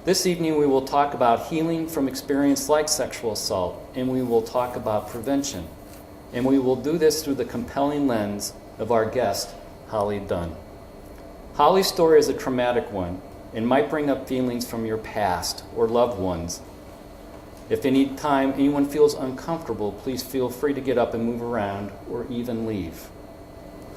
This evening we will talk about healing from experience like sexual assault, and we will talk about prevention. And we will do this through the compelling lens of our guest, Holly Dunn. Holly's story is a traumatic one and might bring up feelings from your past or loved ones. If any time anyone feels uncomfortable, please feel free to get up and move around or even leave.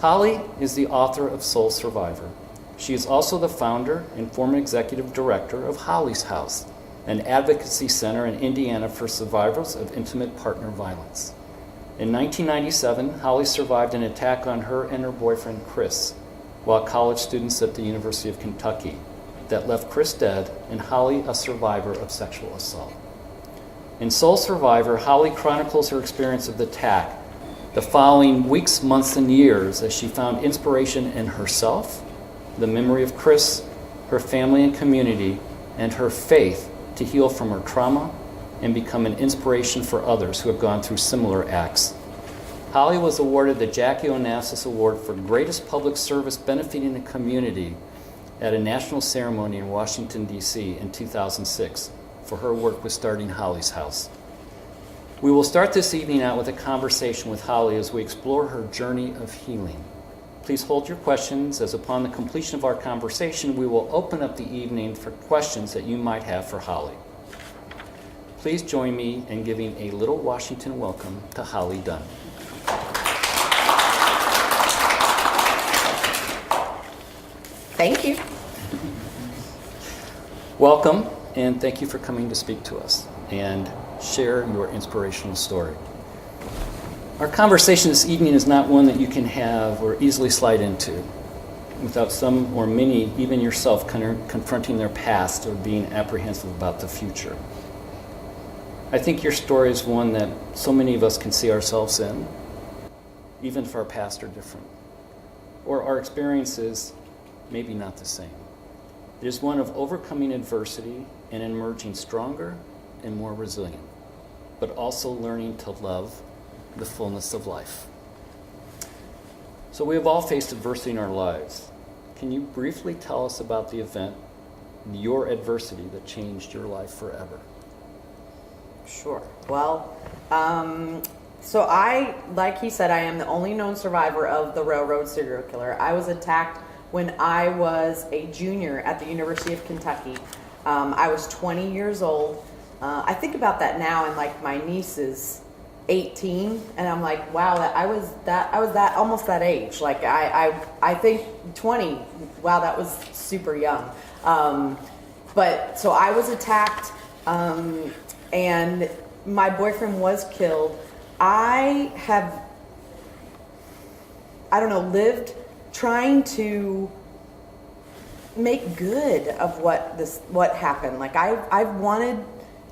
Holly is the author of Soul Survivor. She is also the founder and former executive director of Holly's House, an advocacy center in Indiana for survivors of intimate partner violence. In 1997, Holly survived an attack on her and her boyfriend, Chris, while college students at the University of Kentucky, that left Chris dead and Holly a survivor of sexual assault. In Soul Survivor, Holly chronicles her experience of the attack, the following weeks, months, and years as she found inspiration in herself, the memory of Chris, her family and community, and her faith to heal from her trauma and become an inspiration for others who have gone through similar acts. Holly was awarded the Jackie Onassis Award for Greatest Public Service benefiting the community at a national ceremony in Washington, D.C. in 2006 for her work with starting Holly's House. We will start this evening out with a conversation with Holly as we explore her journey of healing. Please hold your questions, as upon the completion of our conversation, we will open up the evening for questions that you might have for Holly. Please join me in giving a little Washington welcome to Holly Dunn. Thank you. Welcome, and thank you for coming to speak to us and share your inspirational story. Our conversation this evening is not one that you can have or easily slide into without some or many, even yourself, confronting their past or being apprehensive about the future. I think your story is one that so many of us can see ourselves in, even if our pasts are different, or our experiences maybe not the same. It is one of overcoming adversity and emerging stronger and more resilient, but also learning to love the fullness of life. So we have all faced adversity in our lives. Can you briefly tell us about the event, your adversity that changed your life forever? Sure. Well, so like he said, I am the only known survivor of the railroad serial killer. I was attacked when I was a junior at the University of Kentucky. I was 20 years old. I think about that now, and like my niece is 18, and I'm like, wow, I was that almost that age. Like I think 20. Wow, that was super young. But so I was attacked, and my boyfriend was killed. I have, lived trying to make good of what happened. Like I've wanted,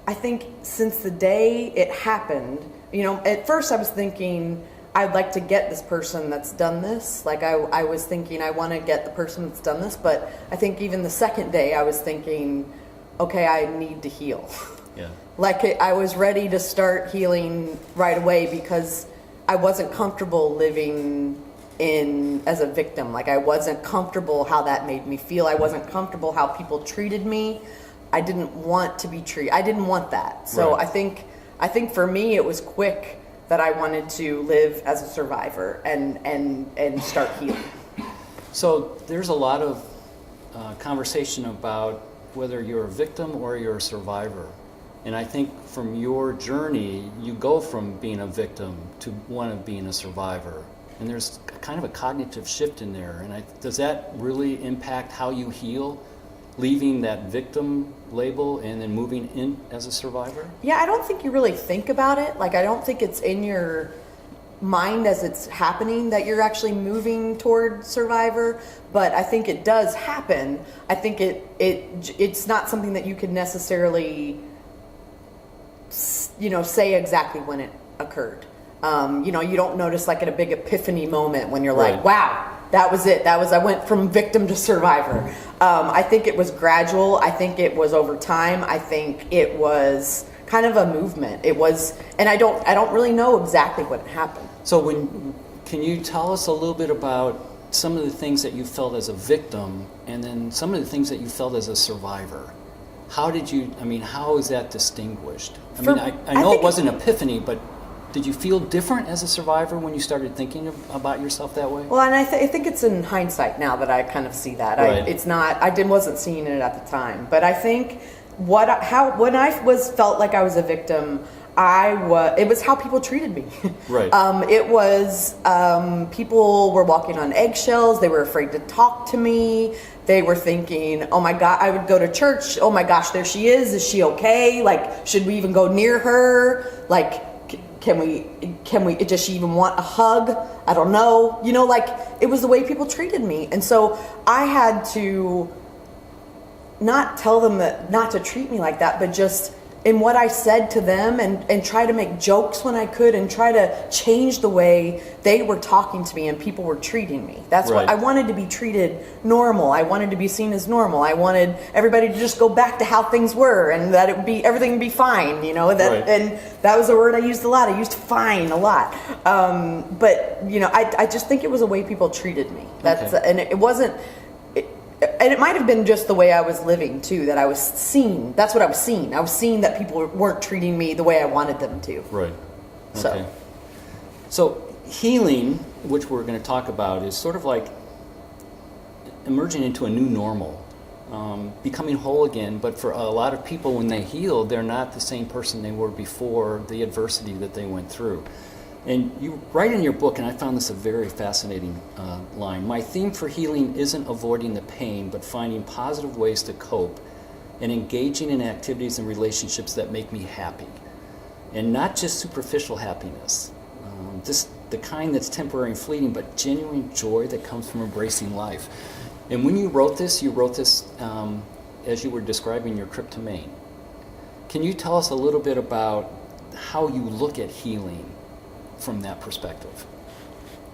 I think since the day it happened, at first I was thinking I'd like to get this person that's done this. Like I was thinking I want to get the person that's done this, but I think even the second day I was thinking, okay, I need to heal. Yeah. Like I was ready to start healing right away because I wasn't comfortable living as a victim. Like I wasn't comfortable how that made me feel. I wasn't comfortable how people treated me. I didn't want to be treated. I didn't want that. So right. I think for me it was quick that I wanted to live as a survivor and start healing. So there's a lot of conversation about whether you're a victim or you're a survivor. And I think from your journey, you go from being a victim to one of being a survivor. And there's kind of a cognitive shift in there. And does that really impact how you heal, leaving that victim label and then moving in as a survivor? Yeah, I don't think you really think about it. Like, I don't think it's in your mind as it's happening that you're actually moving toward survivor, but I think it does happen. I think it's not something that you could necessarily, say exactly when it occurred. You don't notice like at a big epiphany moment when you're like, wow, that was it. I went from victim to survivor. I think it was gradual. I think it was over time. I think it was kind of a movement. It was, and I don't really know exactly what happened. So can you tell us a little bit about some of the things that you felt as a victim and then some of the things that you felt as a survivor? how did you, I mean, how is that distinguished? I For- mean, I I know think it wasn't an epiphany, but did you feel different as a survivor when you started thinking about yourself that way? Well, and I think it's in hindsight now that I kind of see that. Right. Wasn't seeing it at the time, but I think when I felt like I was a victim, it was how people treated me. Right. It was people were walking on eggshells. They were afraid to talk to me. They were thinking, oh my God, I would go to church. Oh my gosh, there she is. Is she okay? Like, should we even go near her? Like, can we, does she even want a hug? I don't know. You know, like, it was the way people treated me. And so I had to not tell them that not to treat me like that, but just in what I said to them and try to make jokes when I could and try to change the way they were talking to me and people were treating me. That's Right. what I wanted, to be treated normal. I wanted to be seen as normal. I wanted everybody to just go back to how things were and that everything would be fine, you know, that, Right. and that was a word I used a lot. I used fine a lot. But you know, I just think it was a way people treated me. That's, Okay. and it wasn't, and it might have been just the way I was living too, that I was seen. That's what I was seeing. I was seeing that people weren't treating me the way I wanted them to. Right. So. Okay. So healing, which we're going to talk about, is sort of like emerging into a new normal, becoming whole again. But for a lot of people, when they heal, they're not the same person they were before the adversity that they went through. And you write in your book, and I found this a very fascinating line, my theme for healing isn't avoiding the pain, but finding positive ways to cope and engaging in activities and relationships that make me happy. And not just superficial happiness, just the kind that's temporary and fleeting, but genuine joy that comes from embracing life. And when you wrote this as you were describing your trip to Maine. Can you tell us a little bit about how you look at healing from that perspective?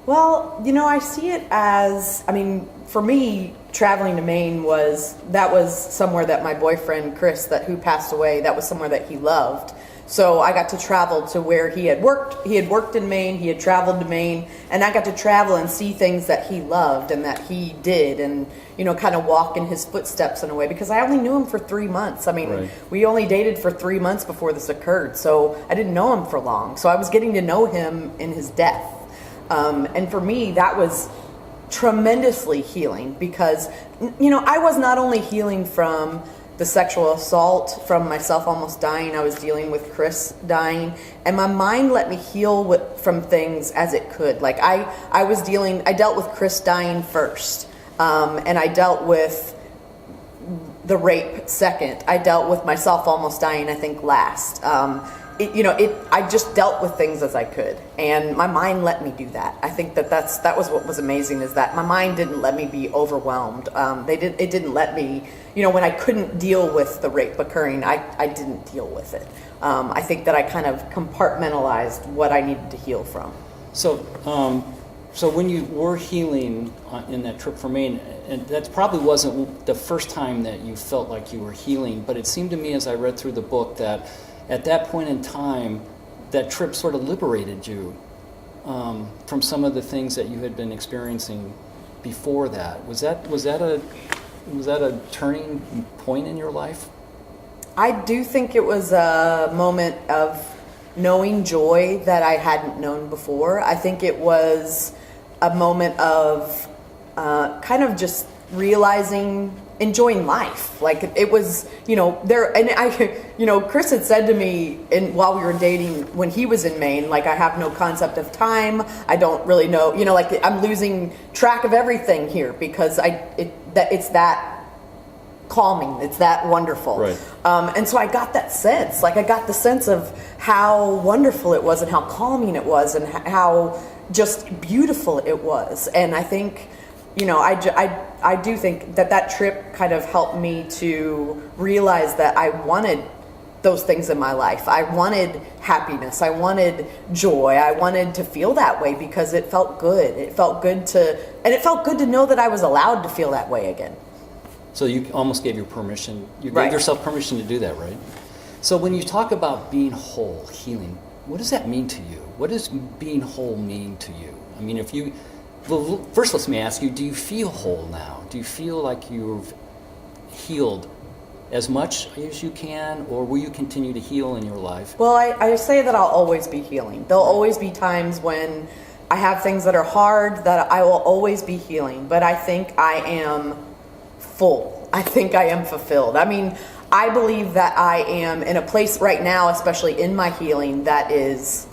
Well, you know, I see it as, I mean, for me, traveling to Maine was somewhere that my boyfriend, Chris, who passed away, that was somewhere that he loved. So I got to travel to where he had worked. He had worked in Maine, he had traveled to Maine, and I got to travel and see things that he loved and that he did and, you know, kind of walk in his footsteps in a way, because I only knew him for 3 months. I mean, Right. We only dated for 3 months before this occurred, so I didn't know him for long. So I was getting to know him in his death. And for me, that was tremendously healing because, you know, I was not only healing from the sexual assault, from myself almost dying, I was dealing with Chris dying, and my mind let me heal from things as it could. Like I dealt with Chris dying first, and I dealt with the rape second. I dealt with myself almost dying, I think, last. I just dealt with things as I could, and my mind let me do that. I think that was what was amazing, is that my mind didn't let me be overwhelmed. It didn't let me, you know, when I couldn't deal with the rape occurring, I didn't deal with it. I think that I kind of compartmentalized what I needed to heal from. So when you were healing in that trip for Maine, and that probably wasn't the first time that you felt like you were healing, but it seemed to me as I read through the book that at that point in time, that trip sort of liberated you from some of the things that you had been experiencing before that. Was that a turning point in your life? I do think it was a moment of knowing joy that I hadn't known before. I think it was a moment of kind of just realizing, enjoying life. Like it was, you know, there, and I, you know, Chris had said to me while we were dating, when he was in Maine, like, I have no concept of time. I don't really know, you know, like I'm losing track of everything here because it's that calming, it's that wonderful. Right. And so I got that sense, like I got the sense of how wonderful it was and how calming it was and how just beautiful it was. And I think, you know, I do think that trip kind of helped me to realize that I wanted those things in my life. I wanted happiness. I wanted joy. I wanted to feel that way because it felt good. It felt good to know that I was allowed to feel that way again. So you almost gave your permission. You Right. gave yourself permission to do that, right? So when you talk about being whole, healing, what does that mean to you? What does being whole mean to you? I mean, first let me ask you, do you feel whole now? Do you feel like you've healed as much as you can, or will you continue to heal in your life? Well, I say that I'll always be healing. There'll always be times when I have things that are hard that I will always be healing. But I think I am full. I think I am fulfilled. I mean, I believe that I am in a place right now, especially in my healing, that is,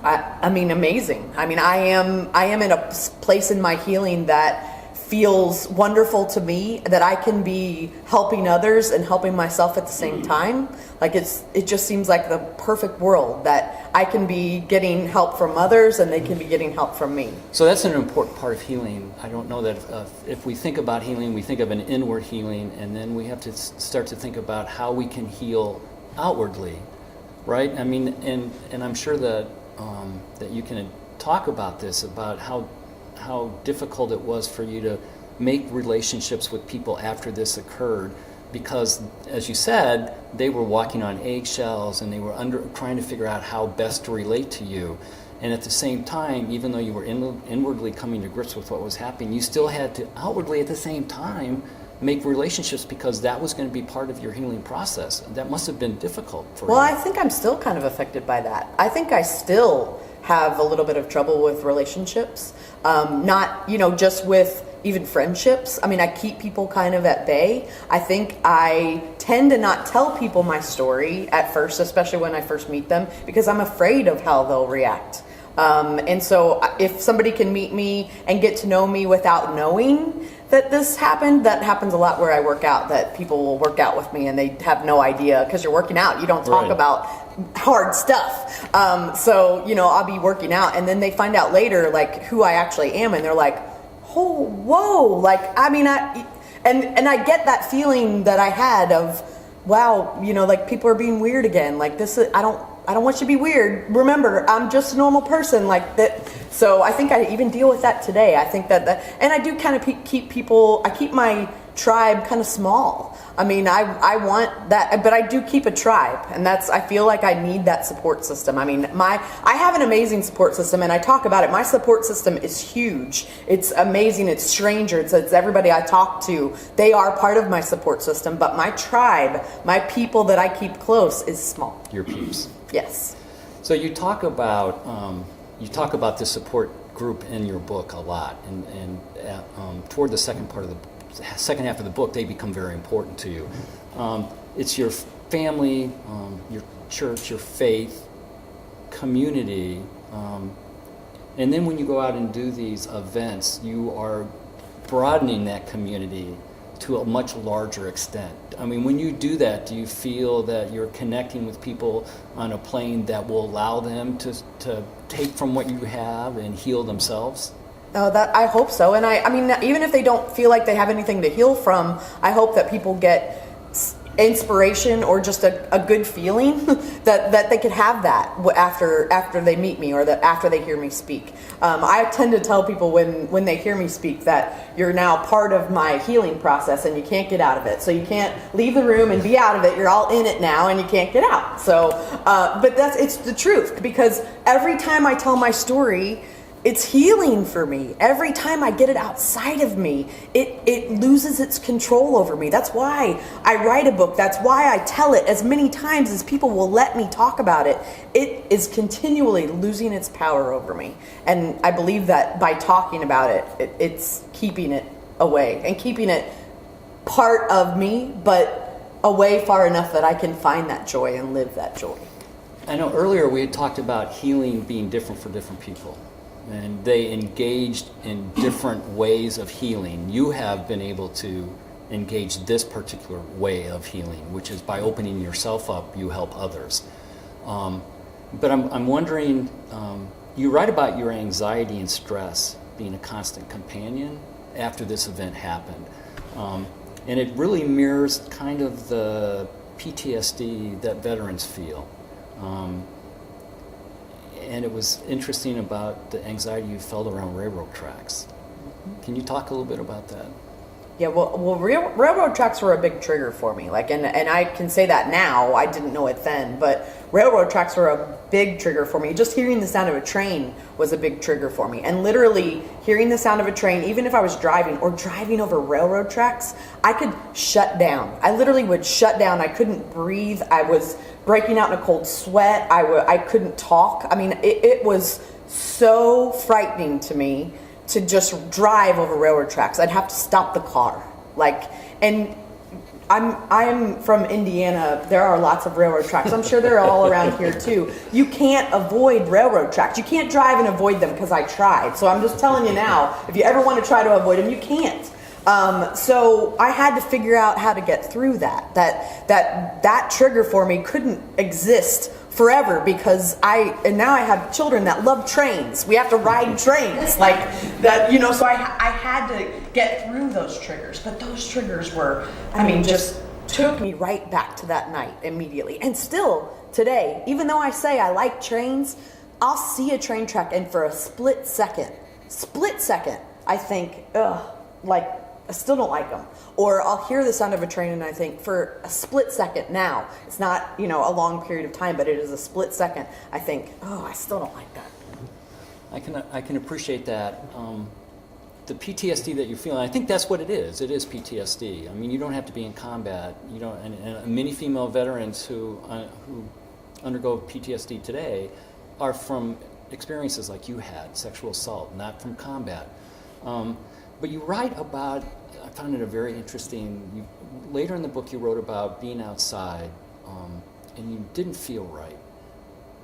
I mean, amazing. I mean, I am in a place in my healing that feels wonderful to me, that I can be helping others and helping myself at the same time. Like it just seems like the perfect world, that I can be getting help from others and they can be getting help from me. So that's an important part of healing. I don't know that if we think about healing, we think of an inward healing, and then we have to start to think about how we can heal outwardly, right? I mean, and I'm sure that that you can talk about this, about how difficult it was for you to make relationships with people after this occurred, because, as you said, they were walking on eggshells and they were trying to figure out how best to relate to you. And at the same time, even though you were inwardly coming to grips with what was happening, you still had to outwardly at the same time make relationships, because that was going to be part of your healing process. That must have been difficult for you. Well, I think I'm still kind of affected by that. I think I still have a little bit of trouble with relationships. Not, just with even friendships. I mean, I keep people kind of at bay. I think I tend to not tell people my story at first, especially when I first meet them, because I'm afraid of how they'll react. And so if somebody can meet me and get to know me without knowing that this happened, that happens a lot where I work out, that people will work out with me and they have no idea, because you're working out. You don't talk Right. about hard stuff. So, I'll be working out and then they find out later, like, who I actually am. And they're like, oh, whoa. Like, I mean, and I get that feeling that I had of, wow, like people are being weird again. Like this is, I don't want you to be weird. Remember, I'm just a normal person like that. So I think I even deal with that today. I think that and I do kind of keep my tribe kind of small. I mean, I want that, but I do keep a tribe, and I feel like I need that support system. I mean, I have an amazing support system, and I talk about it. My support system is huge. It's amazing. It's strangers. It's everybody I talk to. They are part of my support system, but my tribe, my people that I keep close, is small. Your peeps. Yes. So you talk about the support group in your book a lot, and toward the second half of the book, they become very important to you. It's your family, your church, your faith, community, and then when you go out and do these events, you are broadening that community to a much larger extent. I mean, when you do that, do you feel that you're connecting with people on a plane that will allow them to take from what you have and heal themselves? Oh, that I hope so. And I mean, even if they don't feel like they have anything to heal from, I hope that people get inspiration or just a good feeling that they could have that after they meet me, or that after they hear me speak. I tend to tell people when they hear me speak that you're now part of my healing process and you can't get out of it. So you can't leave the room and be out of it. You're all in it now and you can't get out. So, but it's the truth, because every time I tell my story, it's healing for me. Every time I get it outside of me, it loses its control over me. That's why I write a book. That's why I tell it as many times as people will let me talk about it. It is continually losing its power over me. And I believe that by talking about it, it's keeping it away and keeping it part of me, but away far enough that I can find that joy and live that joy. I know earlier we had talked about healing being different for different people, and they engaged in different ways of healing. You have been able to engage this particular way of healing, which is by opening yourself up, you help others. But I'm wondering, you write about your anxiety and stress being a constant companion after this event happened. And it really mirrors kind of the PTSD that veterans feel. And it was interesting about the anxiety you felt around railroad tracks. Can you talk a little bit about that? Yeah, well, railroad tracks were a big trigger for me. Like, and I can say that now. I didn't know it then, but railroad tracks were a big trigger for me. Just hearing the sound of a train was a big trigger for me. And literally hearing the sound of a train, even if I was driving or driving over railroad tracks, I could shut down. I literally would shut down. I couldn't breathe. I was breaking out in a cold sweat. I couldn't talk. I mean, it was so frightening to me to just drive over railroad tracks. I'd have to stop the car. Like, and I'm from Indiana. There are lots of railroad tracks. I'm sure they're all around here too. You can't avoid railroad tracks. You can't drive and avoid them, because I tried. So I'm just telling you now, if you ever want to try to avoid them, you can't. So I had to figure out how to get through that. That trigger for me couldn't exist forever, because now I have children that love trains. We have to ride trains like that, so I had to get through those triggers. But those triggers were, just took me right back to that night immediately. And still today, even though I say I like trains, I'll see a train track and for a split second, I think, I still don't like them. Or I'll hear the sound of a train and I think, for a split second now, it's not, a long period of time, but it is a split second, I think, oh, I still don't like that. I can appreciate that. The PTSD that you're feeling, I think that's what it is. It is PTSD. I mean, you don't have to be in combat. And many female veterans who undergo PTSD today are from experiences like you had, sexual assault, not from combat. But you write about, I found it a very interesting, later in the book you wrote about being outside and you didn't feel right.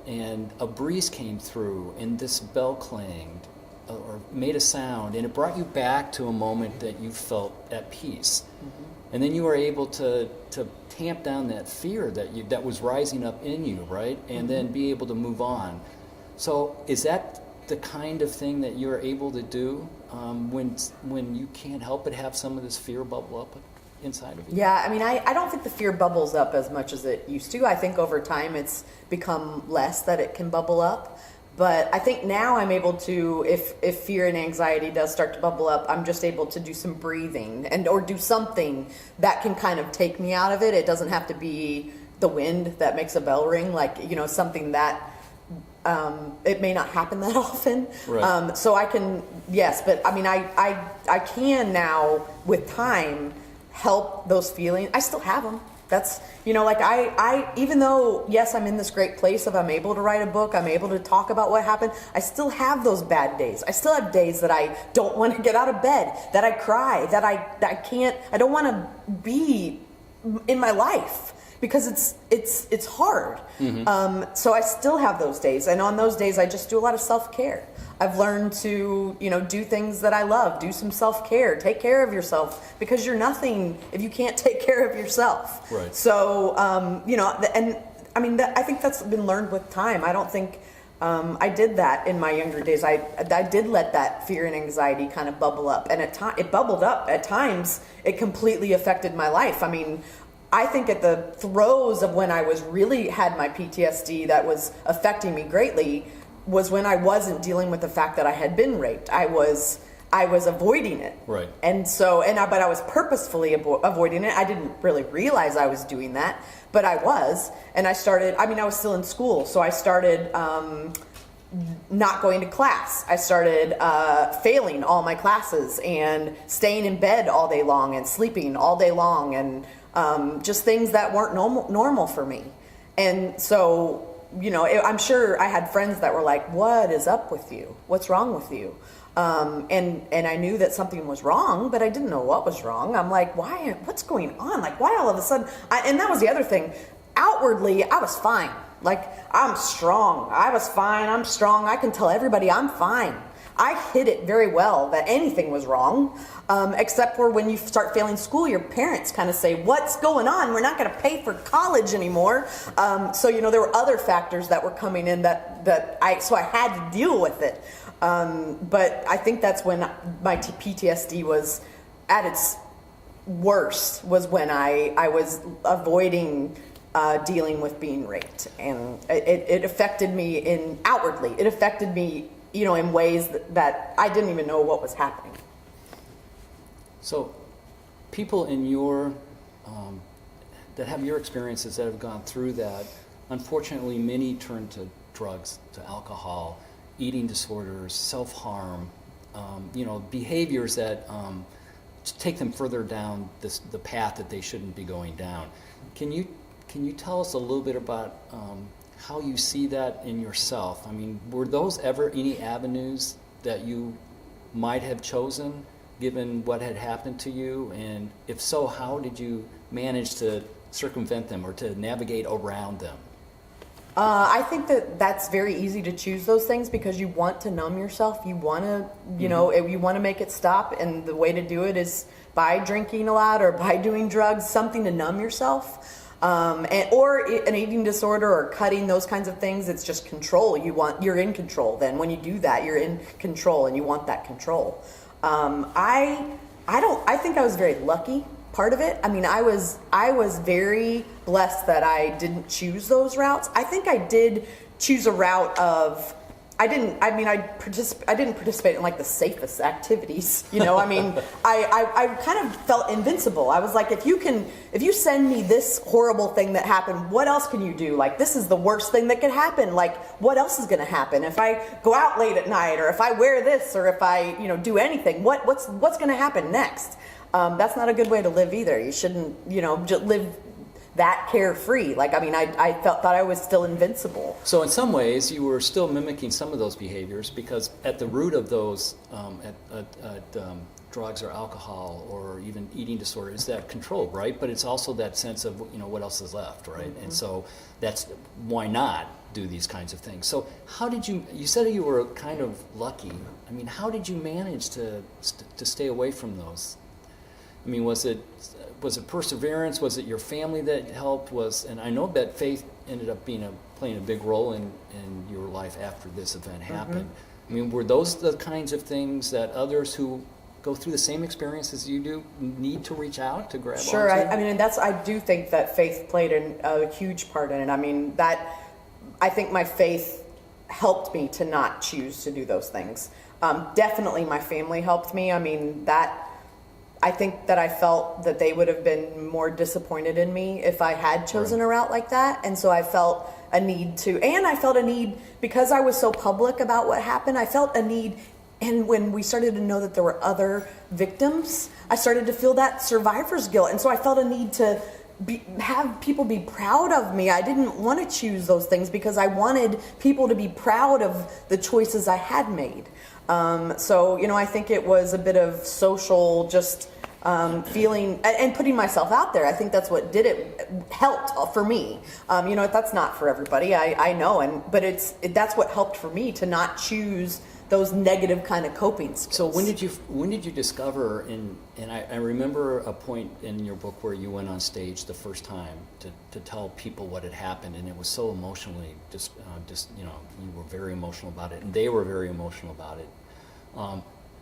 And a breeze came through and this bell clanged or made a sound, and it brought you back to a moment that you felt at peace. Mm-hmm. And then you were able to tamp down that fear that was rising up in you, right? And mm-hmm. then be able to move on. So is that the kind of thing that you're able to do when you can't help but have some of this fear bubble up inside of you? Yeah, I don't think the fear bubbles up as much as it used to. I think over time it's become less that it can bubble up. But I think now I'm able to, if fear and anxiety does start to bubble up, I'm just able to do some breathing or do something that can kind of take me out of it. It doesn't have to be the wind that makes a bell ring, something that it may not happen that often. Right. So I can, yes, but I can now with time help those feelings. I still have them. That's, I even though, yes, I'm in this great place of I'm able to write a book, I'm able to talk about what happened, I still have those bad days. I still have days that I don't want to get out of bed, that I cry, that I don't want to be in my life. Because it's hard. Mm-hmm. So I still have those days, and on those days I just do a lot of self-care. I've learned to do things that I love, do some self-care, take care of yourself, because you're nothing if you can't take care of yourself. Right. So I think that's been learned with time. I don't think I did that in my younger days. I did let that fear and anxiety kind of bubble up, and it bubbled up. At times, it completely affected my life. I think at the throes of when I was really had my PTSD that was affecting me greatly was when I wasn't dealing with the fact that I had been raped. I was avoiding it. Right. And so, but I was purposefully avoiding it. I didn't really realize I was doing that, but I was. And I started, I was still in school, so I started not going to class. I started failing all my classes and staying in bed all day long and sleeping all day long, and just things that weren't normal for me. And so, I'm sure I had friends that were like, what is up with you? What's wrong with you? And I knew that something was wrong, but I didn't know what was wrong. I'm like, what's going on? Like, why all of a sudden? And that was the other thing. Outwardly, I was fine. Like, I'm strong. I was fine. I'm strong. I can tell everybody I'm fine. I hid it very well that anything was wrong, except for when you start failing school, your parents kind of say, what's going on? We're not going to pay for college anymore. So there were other factors that were coming in so I had to deal with it. But I think that's when my PTSD was at its worst, was when I was avoiding dealing with being raped. And it affected me outwardly. It affected me in ways that I didn't even know what was happening. So people in your that have your experiences that have gone through that, unfortunately, many turn to drugs, to alcohol, eating disorders, self-harm, behaviors that take them further down the path that they shouldn't be going down. Can you tell us a little bit about how you see that in yourself? I mean, were those ever any avenues that you might have chosen given what had happened to you? And if so, how did you manage to circumvent them or to navigate around them? I think that's very easy to choose those things because you want to numb yourself. You want to, you want to make it stop. And the way to do it is by drinking a lot or by doing drugs, something to numb yourself. Or an eating disorder or cutting, those kinds of things. It's just control. You're in control. Then when you do that, you're in control and you want that control. I think I was very lucky. Part of it. I mean, I was very blessed that I didn't choose those routes. I think I did choose a route of, I didn't participate in like the safest activities, I mean, I kind of felt invincible. I was like, if you send me this horrible thing that happened, what else can you do? Like, this is the worst thing that could happen. Like, what else is going to happen if I go out late at night, or if I wear this, or if I, do anything? What's going to happen next? That's not a good way to live either. You shouldn't, just live that carefree. Like, I mean, I thought I was still invincible. So in some ways, you were still mimicking some of those behaviors because at the root of those, drugs or alcohol or even eating disorder is that control, right? But it's also that sense of, what else is left, right? Mm-hmm. And so that's why not do these kinds of things. So how did you said you were kind of lucky. I mean, how did you manage to stay away from those? I mean, was it perseverance? Was it your family that helped? And I know that faith ended up playing a big role in your life after this event happened. Mm-hmm. I mean, were those the kinds of things that others who go through the same experience as you do need to reach out to grab onto? Sure, I mean, I do think that faith played a huge part in it. I mean, I think my faith helped me to not choose to do those things. Definitely my family helped me. I mean, I think that I felt that they would have been more disappointed in me if I had chosen a route like that. And so I felt a need because I was so public about what happened, I felt a need. And when we started to know that there were other victims, I started to feel that survivor's guilt. And so I felt a need to have people be proud of me. I didn't want to choose those things because I wanted people to be proud of the choices I had made. So, I think it was a bit of social just feeling and putting myself out there. I think that's what helped for me. That's not for everybody, I know, but that's what helped for me to not choose those negative kind of coping skills. So when did you discover, and I remember a point in your book where you went on stage the first time to tell people what had happened, and it was so emotionally, you were very emotional about it, and they were very emotional about it.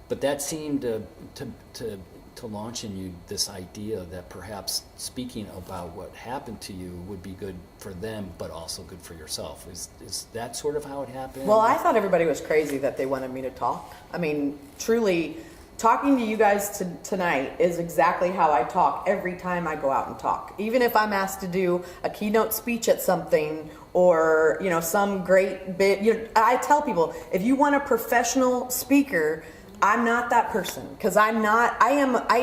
But that seemed to launch in you this idea that perhaps speaking about what happened to you would be good for them, but also good for yourself. Is that sort of how it happened? Well, I thought everybody was crazy that they wanted me to talk. I mean, truly, talking to you guys tonight is exactly how I talk every time I go out and talk. Even if I'm asked to do a keynote speech at something or, some great bit, I tell people, if you want a professional speaker, I'm not that person, because I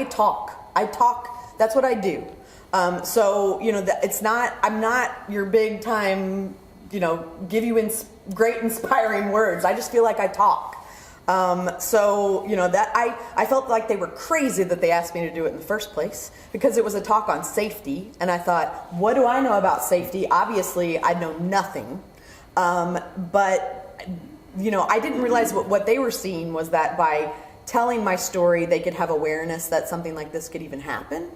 talk, that's what I do. So, I'm not your big time, give you great inspiring words. I just feel like I talk. That I felt like they were crazy that they asked me to do it in the first place, because it was a talk on safety. And I thought, what do I know about safety? Obviously, I know nothing. But I didn't realize what they were seeing was that by telling my story, they could have awareness that something like this could even happen,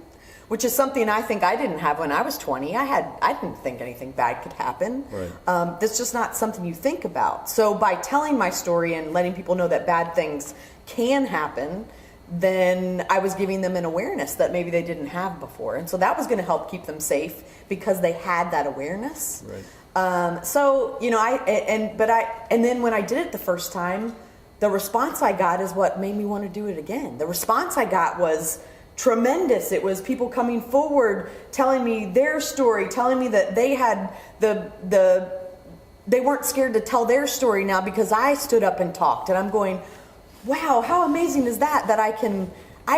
which is something I think I didn't have when I was 20. I didn't think anything bad could happen. Right. That's just not something you think about. So by telling my story and letting people know that bad things can happen, then I was giving them an awareness that maybe they didn't have before. And so that was going to help keep them safe because they had that awareness. Right. And then when I did it the first time, the response I got is what made me want to do it again. The response I got was tremendous. It was people coming forward, telling me their story, telling me that they had they weren't scared to tell their story now because I stood up and talked. And I'm going, wow, how amazing is that I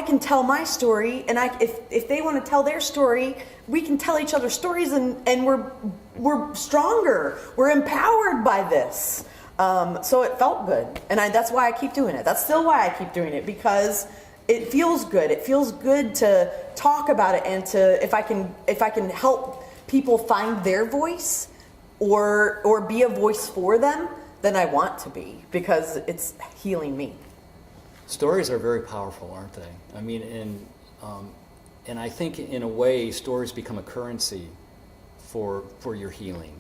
can tell my story, and if they want to tell their story, we can tell each other stories, and we're stronger. We're empowered by this. So it felt good, and that's why I keep doing it. That's still why I keep doing it, because it feels good. It feels good to talk about it, and to if I can help people find their voice, or be a voice for them, then I want to be, because it's healing me. Stories are very powerful, aren't they? I mean, and I think in a way, stories become a currency for your healing,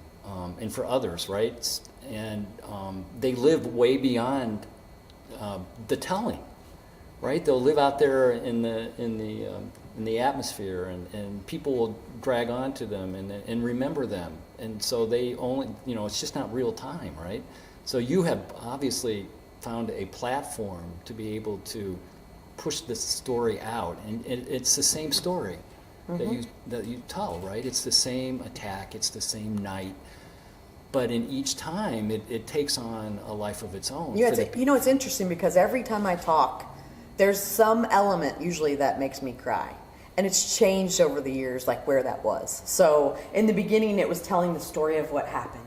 and for others, right? And they live way beyond the telling, right? They'll live out there in the atmosphere, and people will drag on to them and remember them, and so they only, it's just not real time, right? So you have obviously found a platform to be able to push this story out, and it's the same story that you tell, right? It's the same attack, it's the same night, but in each time it takes on a life of its own. Yeah, it's interesting, because every time I talk, there's some element usually that makes me cry, and it's changed over the years, like where that was. So in the beginning, it was telling the story of what happened.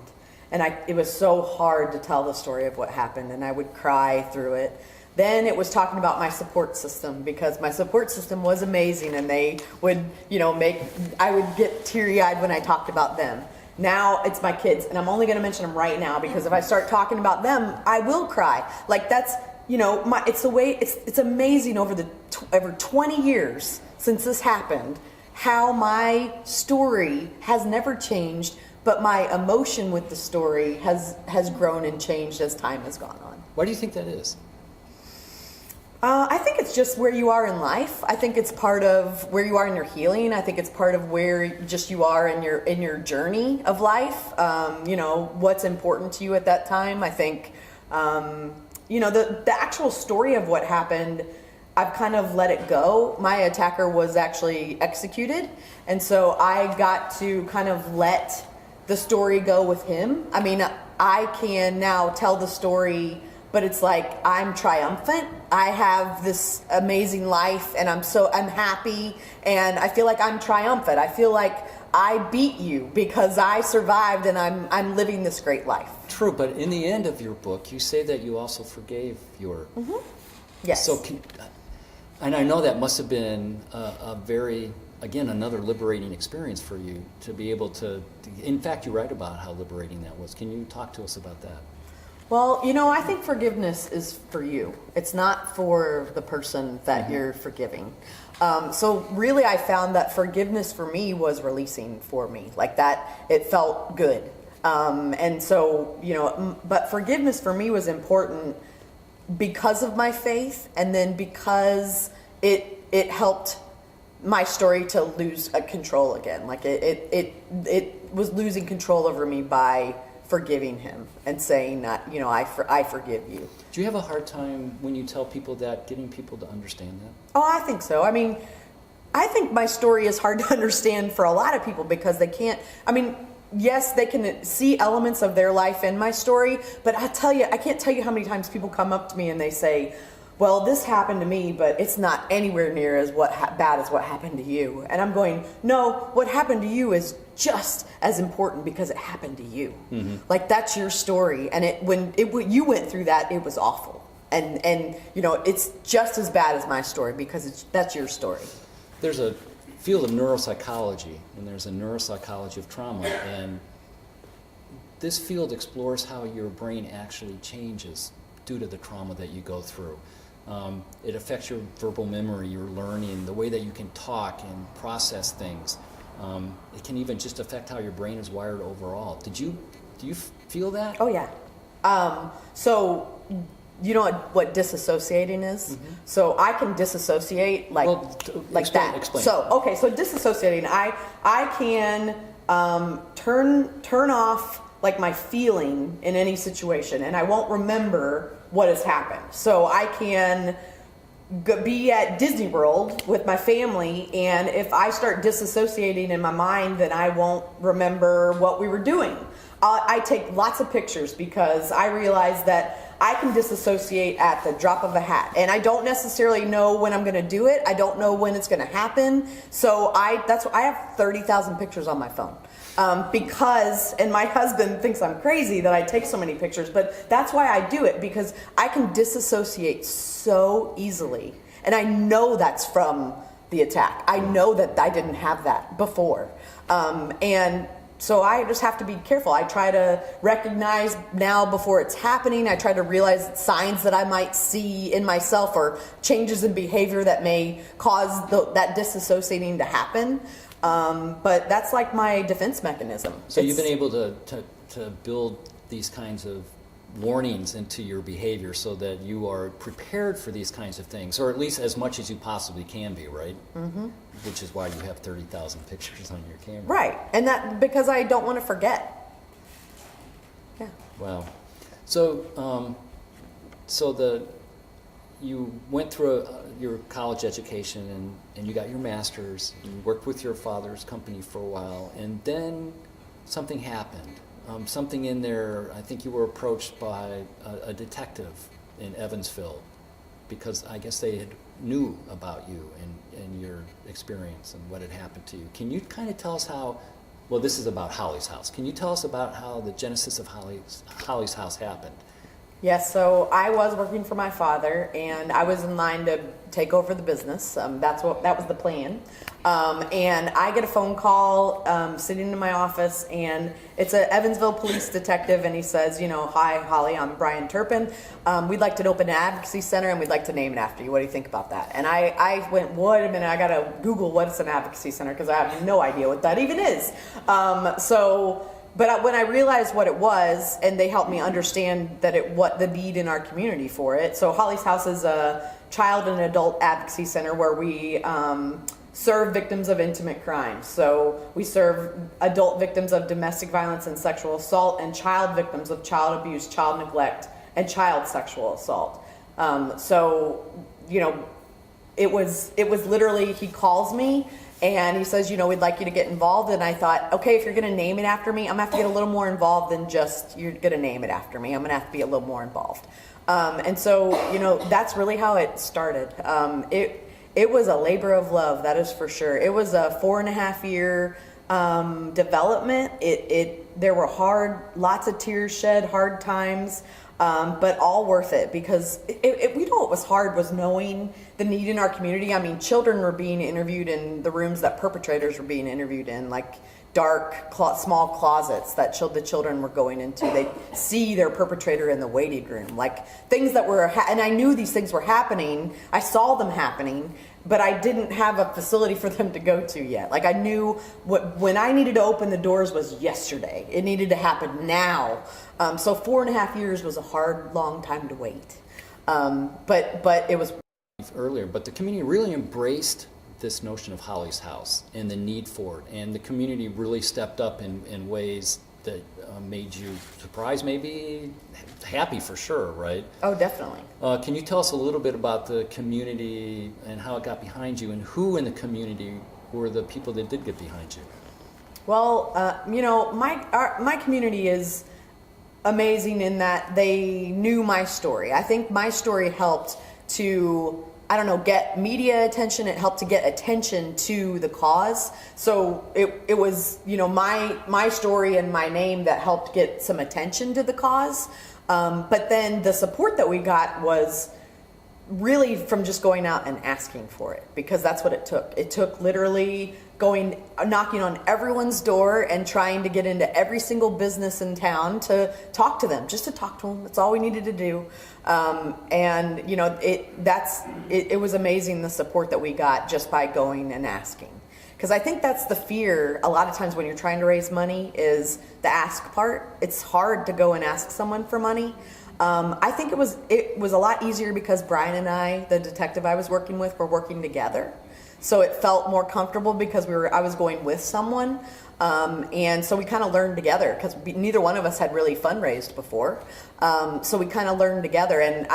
And it was so hard to tell the story of what happened, and I would cry through it. Then it was talking about my support system, because my support system was amazing, and they would, I would get teary-eyed when I talked about them. Now it's my kids, and I'm only going to mention them right now, because if I start talking about them, I will cry. Like, that's, it's the way, it's amazing over 20 years since this happened, how my story has never changed, but my emotion with the story has grown and changed as time has gone on. Why do you think that is? I think it's just where you are in life. I think it's part of where you are in your healing. I think it's part of where just you are in your journey of life. What's important to you at that time. I think, the actual story of what happened, I've kind of let it go. My attacker was actually executed, and so I got to kind of let the story go with him. I mean, I can now tell the story, but it's like I'm triumphant. I have this amazing life, and I'm happy, and I feel like I'm triumphant. I feel like I beat you because I survived, and I'm living this great life. True, but in the end of your book, you say that you also forgave your. Mm-hmm. Yes. So, and I know that must have been a very, again, another liberating experience for you to be able to. In fact, you write about how liberating that was. Can you talk to us about that? Well, I think forgiveness is for you. It's not for the person that you're forgiving. So really, I found that forgiveness for me was releasing for me. Like that, it felt good. And so, but forgiveness for me was important because of my faith, and then because it helped my story to lose control again. Like it was losing control over me by forgiving him and saying that, I forgive you. Do you have a hard time when you tell people that, getting people to understand that? Oh, I think so. I mean, I think my story is hard to understand for a lot of people because they can't, yes, they can see elements of their life in my story, but I can't tell you how many times people come up to me and they say, well, this happened to me, but it's not anywhere near as bad as what happened to you. And I'm going, no, what happened to you is just as important because it happened to you. Mm-hmm. Like that's your story. And when you went through that, it was awful. And it's just as bad as my story because that's your story. There's a field of neuropsychology, and there's a neuropsychology of trauma, and this field explores how your brain actually changes due to the trauma that you go through. It affects your verbal memory, your learning, the way that you can talk and process things. It can even just affect how your brain is wired overall. Do you feel that? Oh yeah. So you know what disassociating is? Mm-hmm. So I can disassociate that. Explain. So disassociating, I can turn off like my feeling in any situation, and I won't remember what has happened. So I can be at Disney World with my family, and if I start disassociating in my mind, then I won't remember what we were doing. I take lots of pictures because I realize that I can disassociate at the drop of a hat, and I don't necessarily know when I'm going to do it. I don't know when it's going to happen. So that's why I have 30,000 pictures on my phone. Because, and my husband thinks I'm crazy that I take so many pictures, but that's why I do it, because I can disassociate so easily. And I know that's from the attack. I know that I didn't have that before. And so I just have to be careful. I try to recognize now before it's happening. I try to realize signs that I might see in myself or changes in behavior that may cause that disassociating to happen. But that's like my defense mechanism. So you've been able to build these kinds of warnings into your behavior so that you are prepared for these kinds of things, or at least as much as you possibly can be, right? Mm-hmm. Which is why you have 30,000 pictures on your camera. Right, and that because I don't want to forget. Yeah. Wow. So, you went through your college education and you got your master's. You worked with your father's company for a while, and then something happened. Something in there. I think you were approached by a detective in Evansville because I guess they knew about you and your experience and what had happened to you. Can you kind of tell us how? Well, this is about Holly's House. Can you tell us about how the genesis of Holly's House happened? Yes, so I was working for my father, and I was in line to take over the business. That was the plan. And I get a phone call sitting in my office, and it's an Evansville police detective, and he says, "Hi, Holly, I'm Brian Turpin. We'd like to open an advocacy center, and we'd like to name it after you. What do you think about that?" And I went, "Wait a minute, I gotta Google what's an advocacy center because I have no idea what that even is." But when I realized what it was, and they helped me understand what the need in our community for it. So Holly's House is a child and adult advocacy center where we serve victims of intimate crimes. So we serve adult victims of domestic violence and sexual assault, and child victims of child abuse, child neglect, and child sexual assault. It was literally, he calls me and he says, we'd like you to get involved. And I thought, okay, if you're going to name it after me, I'm going to have to get a little more involved than just you're going to name it after me. I'm going to have to be a little more involved. And so, that's really how it started. It was a labor of love, that is for sure. It was a 4.5 year development. There were lots of tears shed, hard times. But all worth it because what was hard was knowing the need in our community. I mean, children were being interviewed in the rooms that perpetrators were being interviewed in, like dark, small closets that the children were going into. They see their perpetrator in the waiting room, like things that were, and I knew these things were happening. I saw them happening, but I didn't have a facility for them to go to yet. Like I knew when I needed to open the doors was yesterday. It needed to happen now. So 4.5 years was a hard, long time to wait. But it was earlier. But the community really embraced this notion of Holly's House and the need for it, and the community really stepped up in ways that made you surprised, maybe happy for sure, right? Oh, definitely. Can you tell us a little bit about the community and how it got behind you, and who in the community were the people that did get behind you? Well, my community is amazing in that they knew my story. I think my story helped to, get media attention. It helped to get attention to the cause. So it was, my story and my name that helped get some attention to the cause. But then the support that we got was really from just going out and asking for it, because that's what it took. It took literally knocking on everyone's door and trying to get into every single business in town to talk to them, just to talk to them. That's all we needed to do. It was amazing the support that we got just by going and asking. Because I think that's the fear a lot of times when you're trying to raise money is the ask part. It's hard to go and ask someone for money. I think it was a lot easier because Brian and I, the detective I was working with, were working together. So it felt more comfortable because I was going with someone. And so we kind of learned together because neither one of us had really fundraised before. So we kind of learned together. And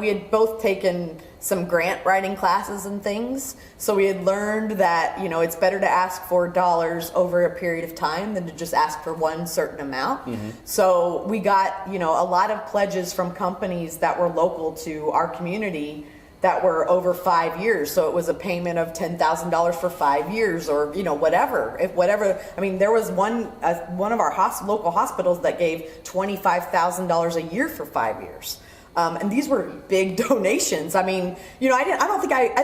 we had both taken some grant writing classes and things. So we had learned that, you know, it's better to ask for dollars over a period of time than to just ask for one certain amount. So we got, you know, a lot of pledges from companies that were local to our community that were over 5 years. So it was a payment of $10,000 for 5 years, or, you know, whatever. I mean, there was one of our local hospitals that gave $25,000 a year for 5 years. And these were big donations. I mean, you know, I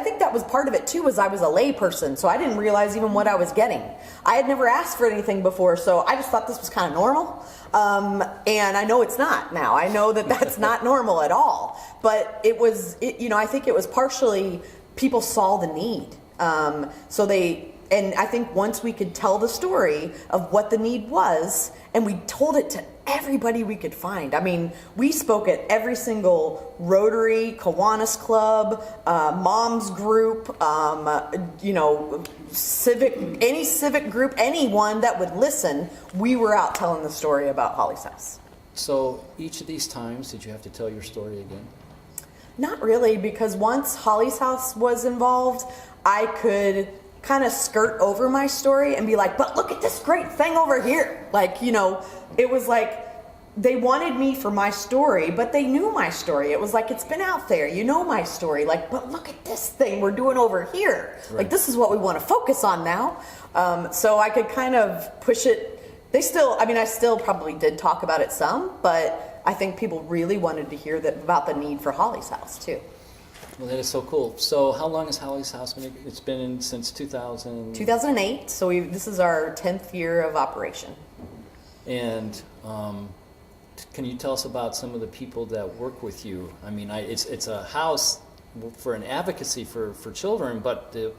think that was part of it too, was I was a lay person, so I didn't realize even what I was getting. I had never asked for anything before, so I just thought this was kind of normal. And I know it's not now. I know that that's not normal at all. But you know, I think it was partially people saw the need. And I think once we could tell the story of what the need was, and we told it to everybody we could find. I mean, we spoke at every single Rotary, Kiwanis Club, Moms Group, you know, any civic group, anyone that would listen, we were out telling the story about Holly's House. So each of these times, did you have to tell your story again? Not really, because once Holly's House was involved, I could kind of skirt over my story and be like, but look at this great thing over here. Like, you know, it was like they wanted me for my story, but they knew my story. It was like, it's been out there, you know my story. Like, but look at this thing we're doing over here. Right. Like, this is what we want to focus on now. So I could kind of push it. I still probably did talk about it some, but I think people really wanted to hear about the need for Holly's House too. Well, that is so cool. So how long has Holly's House been? It's been since 2008. So this is our 10th year of operation. And can you tell us about some of the people that work with you? I mean, it's a house for an advocacy for children, but the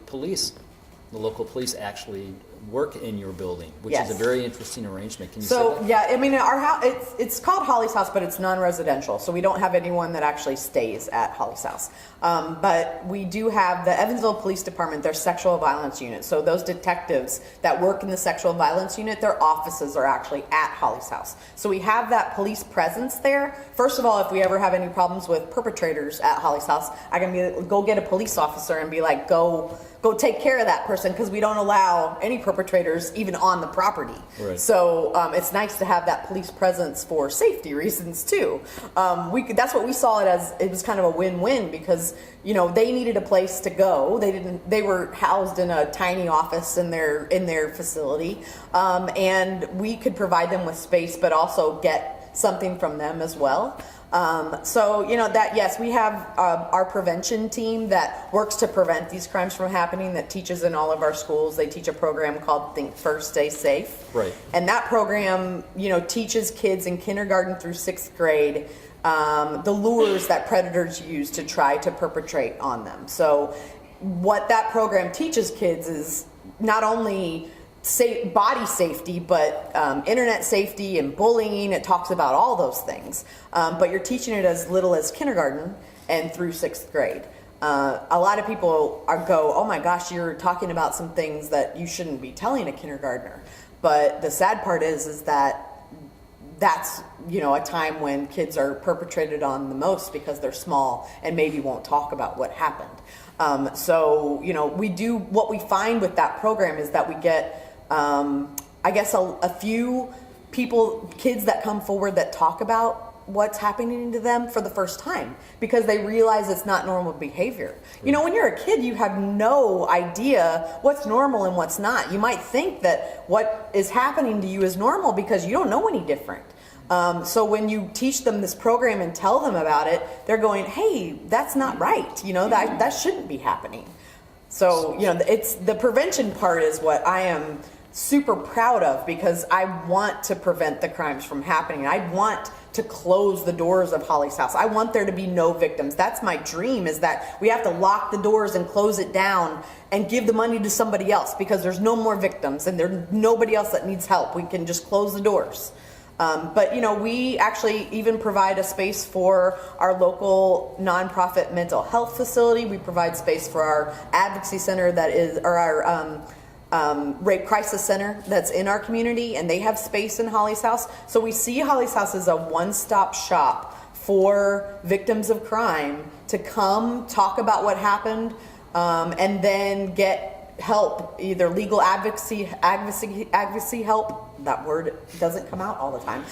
local police actually work in your building, which yes. is a very interesting arrangement. Can you say that? Yeah, I mean, our house, it's called Holly's House, but it's non-residential, so we don't have anyone that actually stays at Holly's House. But we do have the Evansville Police Department, their sexual violence unit. So those detectives that work in the sexual violence unit, their offices are actually at Holly's House. So we have that police presence there. First of all, if we ever have any problems with perpetrators at Holly's House, I can go get a police officer and be like, go take care of that person, because we don't allow any perpetrators even on the property. Right. So it's nice to have that police presence for safety reasons too. That's what we saw it as. It was kind of a win-win, because, you know, they needed a place to go. They were housed in a tiny office in their facility, and we could provide them with space, but also get something from them as well. So, you know, yes, we have our prevention team that works to prevent these crimes from happening, that teaches in all of our schools. They teach a program called Think First, Stay Safe. Right. And that program, you know, teaches kids in kindergarten through 6th grade the lures that predators use to try to perpetrate on them. So what that program teaches kids is not only body safety, but internet safety and bullying. It talks about all those things, but you're teaching it as little as kindergarten and through 6th grade. A lot of people go, oh my gosh, you're talking about some things that you shouldn't be telling a kindergartner. But the sad part is that's, you know, a time when kids are perpetrated on the most, because they're small and maybe won't talk about what happened. So, you know, what we find with that program is that we get I guess a few kids that come forward that talk about what's happening to them for the first time, because they realize it's not normal behavior. You know, when you're a kid, you have no idea what's normal and what's not. You might think that what is happening to you is normal because you don't know any different. So when you teach them this program and tell them about it, they're going, hey, that's not right. You know, that shouldn't be happening. So, you know, it's the prevention part is what I am super proud of, because I want to prevent the crimes from happening. I want to close the doors of Holly's House. I want there to be no victims. That's my dream, is that we have to lock the doors and close it down and give the money to somebody else, because there's no more victims and there's nobody else that needs help. We can just close the doors. But, you know, we actually even provide a space for our local nonprofit mental health facility. We provide space for our advocacy center our rape crisis center that's in our community, and they have space in Holly's House. So we see Holly's House as a one-stop shop for victims of crime to to come talk about what happened, and then get help, either legal advocacy help. That word doesn't come out all the time.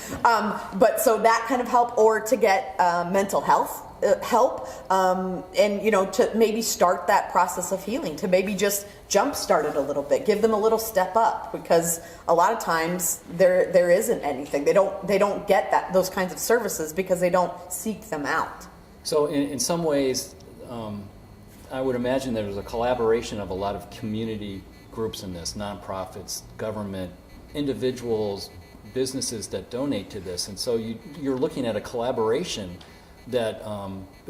But so that kind of help, or to get mental health help, and to maybe start that process of healing, to maybe just jumpstart it a little bit, give them a little step up, because a lot of times there isn't anything. They don't get those kinds of services because they don't seek them out. So in some ways, I would imagine there's a collaboration of a lot of community groups in this, nonprofits, government, individuals, businesses that donate to this. And so you're looking at a collaboration that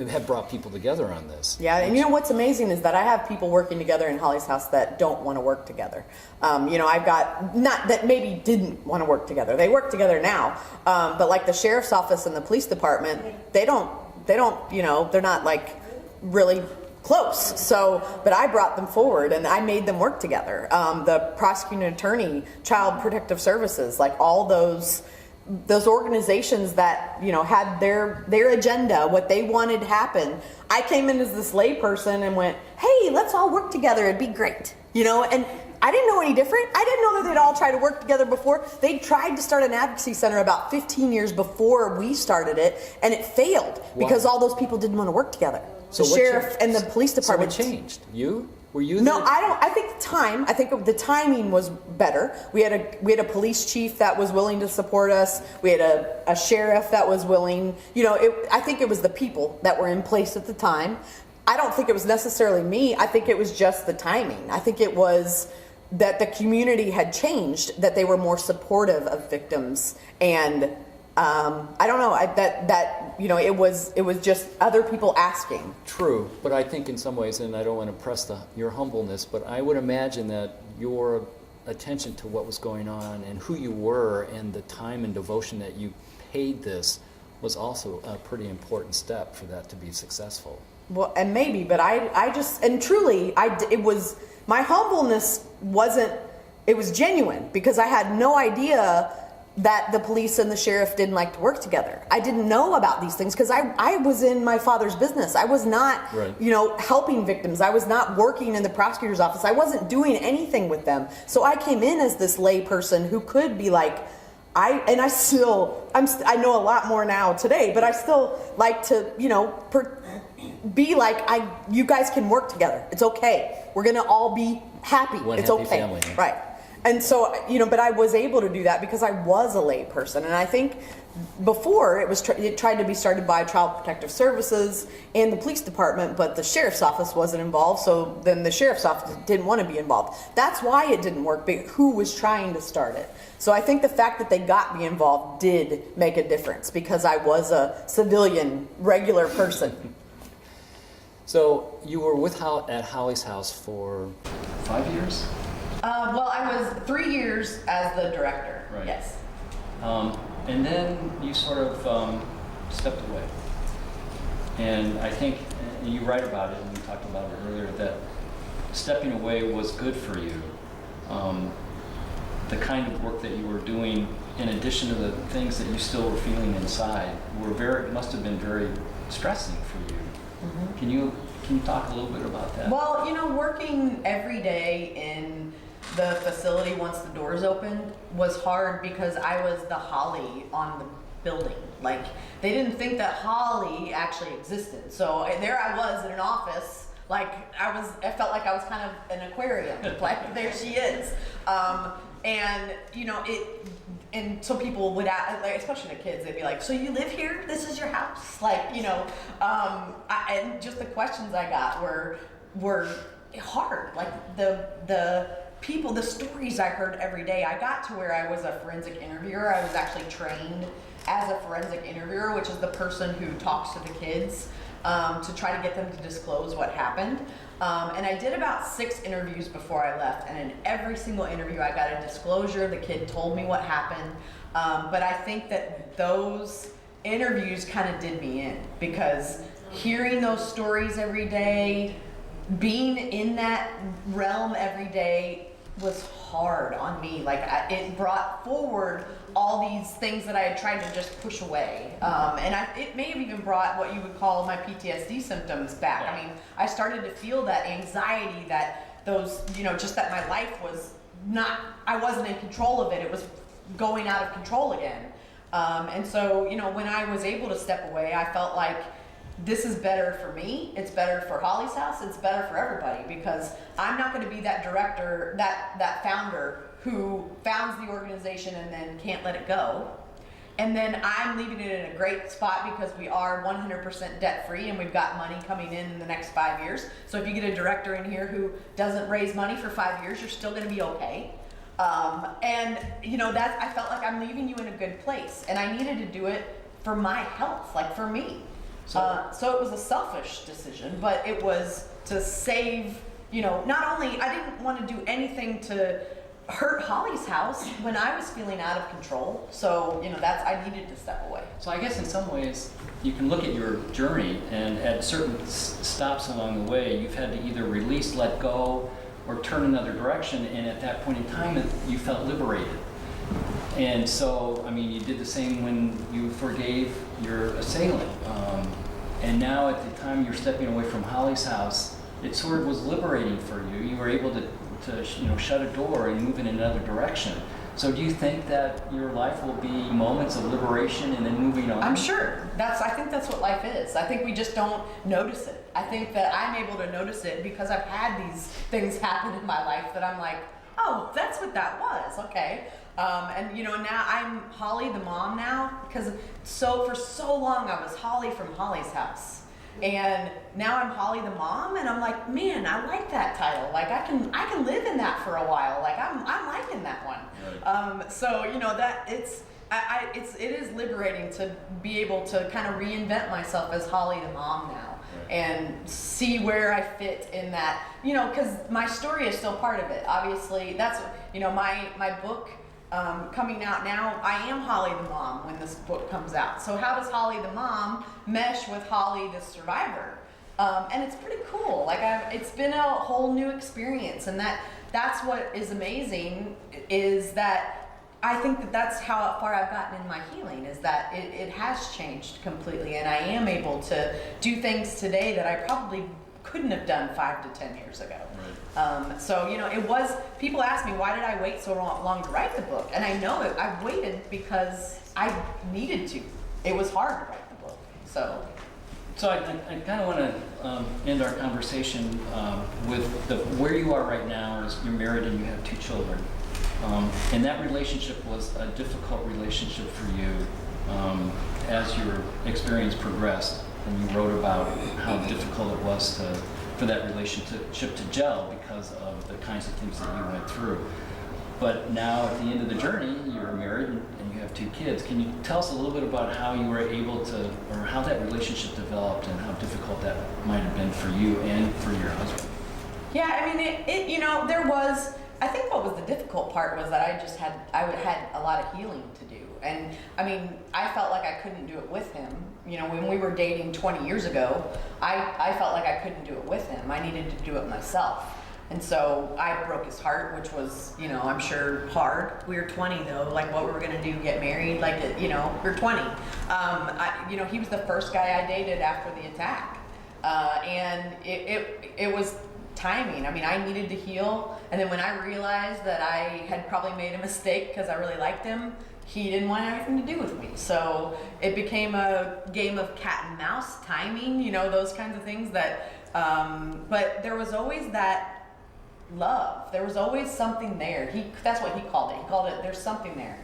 have brought people together on this. Yeah, and what's amazing is that I have people working together in Holly's house that don't want to work together. I've got, not that maybe didn't want to work together. They work together now, but like the sheriff's office and the police department, they're not like really close. So, but I brought them forward and I made them work together. The prosecuting attorney, child protective services, like all those organizations that had their agenda, what they wanted to happen. I came in as this layperson and went, hey, let's all work together, it'd be great, and I didn't know any different. I didn't know that they'd all try to work together before. They tried to start an advocacy center about 15 years before we started it, and it failed because all those people didn't want to work together. So the sheriff and the police department. So what changed? Were you? No, I don't. I think the timing was better. We had a police chief that was willing to support us. We had a sheriff that was willing. I think it was the people that were in place at the time. I don't think it was necessarily me. I think it was just the timing. I think it was that the community had changed, that they were more supportive of victims, and I don't know. It was just other people asking. True, but I think in some ways, and I don't want to press your humbleness, but I would imagine that your attention to what was going on and who you were and the time and devotion that you paid this was also a pretty important step for that to be successful. Well, and maybe, but I just, and truly, it was, my humbleness it was genuine, because I had no idea that the police and the sheriff didn't like to work together. I didn't know about these things because I was in my father's business. I was not, helping victims. I was not working in the prosecutor's office. I wasn't doing anything with them. So I came in as this lay person who could be like, I know a lot more now today, but I still like to, be like, you guys can work together. It's okay. We're going to all be happy. It's happy okay. Family. Right. And so, but I was able to do that because I was a lay person. And I think before it tried to be started by Child Protective Services and the police department, but the sheriff's office wasn't involved. So then the sheriff's office didn't want to be involved. That's why it didn't work, but who was trying to start it? So I think the fact that they got me involved did make a difference because I was a civilian, regular person. So you were at Holly's house for 5 years? Well, I was 3 years as the director. Right. Yes. And then you sort of stepped away. And I think, and you write about it, and we talked about it earlier, that stepping away was good for you. The kind of work that you were doing, in addition to the things that you still were feeling inside, must have been very stressing for you. Mm-hmm. Can you talk a little bit about that? Well, working every day in the facility once the doors opened was hard because I was the Holly on the building. Like, they didn't think that Holly actually existed. So there I was in an office, like I felt like I was kind of an aquarium. Like, there she is. And so people would ask, like, especially the kids, they'd be like, so you live here? This is your house? Like, and just the questions I got were hard. Like the people, the stories I heard every day. I got to where I was a forensic interviewer. I was actually trained as a forensic interviewer, which is the person who talks to the kids to try to get them to disclose what happened. And I did about 6 interviews before I left, and in every single interview I got a disclosure. The kid told me what happened, but I think that those interviews kind of did me in, because hearing those stories every day, being in that realm every day, was hard on me. Like it brought forward all these things that I had tried to just push away, and it may have even brought what you would call my PTSD symptoms back. I mean, I started to feel that anxiety, that those, just that my life was not, I wasn't in control of it. It was going out of control again. And so, when I was able to step away, I felt like this is better for me. It's better for Holly's House. It's better for everybody, because I'm not going to be that director, that founder who founds the organization and then can't let it go. And then I'm leaving it in a great spot because we are 100% debt free and we've got money coming in the next 5 years. So if you get a director in here who doesn't raise money for 5 years, you're still going to be okay. I felt like I'm leaving you in a good place, and I needed to do it for my health, like for me. So it was a selfish decision, but it was to save, not only, I didn't want to do anything to hurt Holly's House when I was feeling out of control. So, I needed to step away. So I guess in some ways you can look at your journey, and at certain stops along the way, you've had to either release, let go, or turn another direction, and at that point in time you felt liberated. And so, you did the same when you forgave your assailant. And now at the time you're stepping away from Holly's House, it sort of was liberating for you. You were able to shut a door and move in another direction. So do you think that your life will be moments of liberation and then moving on? I'm sure. I think that's what life is. I think we just don't notice it. I think that I'm able to notice it because I've had these things happen in my life that I'm like, oh, that's what that was. Okay. Now I'm Holly the mom now, because for so long I was Holly from Holly's House. And now I'm Holly the mom, and I'm like, man, I like that title. Like I can live in that for a while. Like I'm liking that one. Right. It is liberating to be able to kind of reinvent myself as Holly the mom now, right, and see where I fit in that. Because my story is still part of it. Obviously, that's my book. Coming out now, I am Holly the mom when this book comes out. So how does Holly the mom mesh with Holly the survivor? And it's pretty cool. It's been a whole new experience, and that's what is amazing, is that I think that's how far I've gotten in my healing, is that it has changed completely, and I am able to do things today that I probably couldn't have done 5 to 10 years ago. Right. It was, people ask me, why did I wait so long to write the book? And I know it, I waited because I needed to. It was hard to write the book. So I kind of want to end our conversation with where you are right now. Is you're married and you have 2 children. And that relationship was a difficult relationship for you as your experience progressed. And you wrote about how difficult it was for that relationship to gel because of the kinds of things that you went through. But now at the end of the journey, you're married and you have 2 kids. Can you tell us a little bit about how you were able to, or how that relationship developed and how difficult that might have been for you and for your husband? Yeah, there was, I think what was the difficult part was that I had a lot of healing to do. And I felt like I couldn't do it with him. When we were dating 20 years ago, I felt like I couldn't do it with him. I needed to do it myself. And so I broke his heart, which was, I'm sure hard. We were 20 though, like what were we gonna do, get married? We're 20. He was the first guy I dated after the attack. And it was timing. I needed to heal. And then when I realized that I had probably made a mistake because I really liked him, he didn't want anything to do with me. So it became a game of cat and mouse, timing, those kinds of things that, but there was always that love. There was always something there. That's what he called it. He called it, there's something there.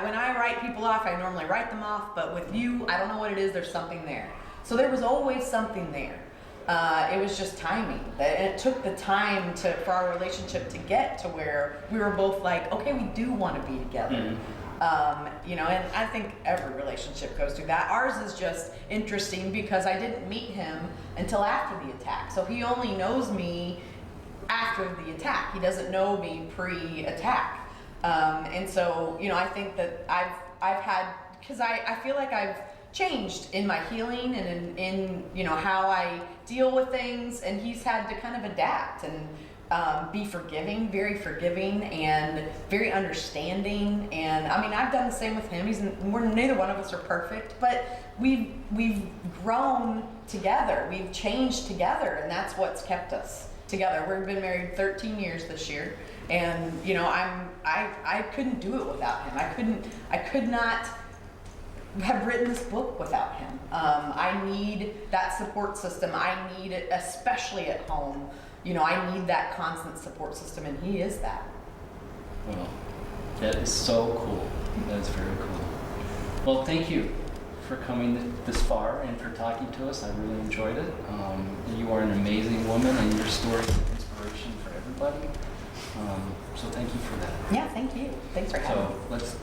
When I write people off, I normally write them off, but with you, I don't know what it is, there's something there. So there was always something there. It was just timing. And it took the time for our relationship to get to where we were both like, okay, we do want to be together. Mm-hmm. And I think every relationship goes through that. Ours is just interesting because I didn't meet him until after the attack. So he only knows me after the attack. He doesn't know me pre-attack. And so, I think that I've had, because I feel like I've changed in my healing and in how I deal with things, and he's had to kind of adapt. And be forgiving, very forgiving, and very understanding. And I mean, I've done the same with him. Neither one of us are perfect, but we've grown together. We've changed together, and that's what's kept us together. We've been married 13 years this year, and you know, I couldn't do it without him. I could not have written this book without him. I need that support system. I need it, especially at home. You know, I need that constant support system, and he is that. Well, that is so cool. That is very cool. Well, thank you for coming this far and for talking to us. I really enjoyed it. You are an amazing woman, and your story is an inspiration for everybody. So thank you for that. Yeah, thank you. Thanks for having me. So let's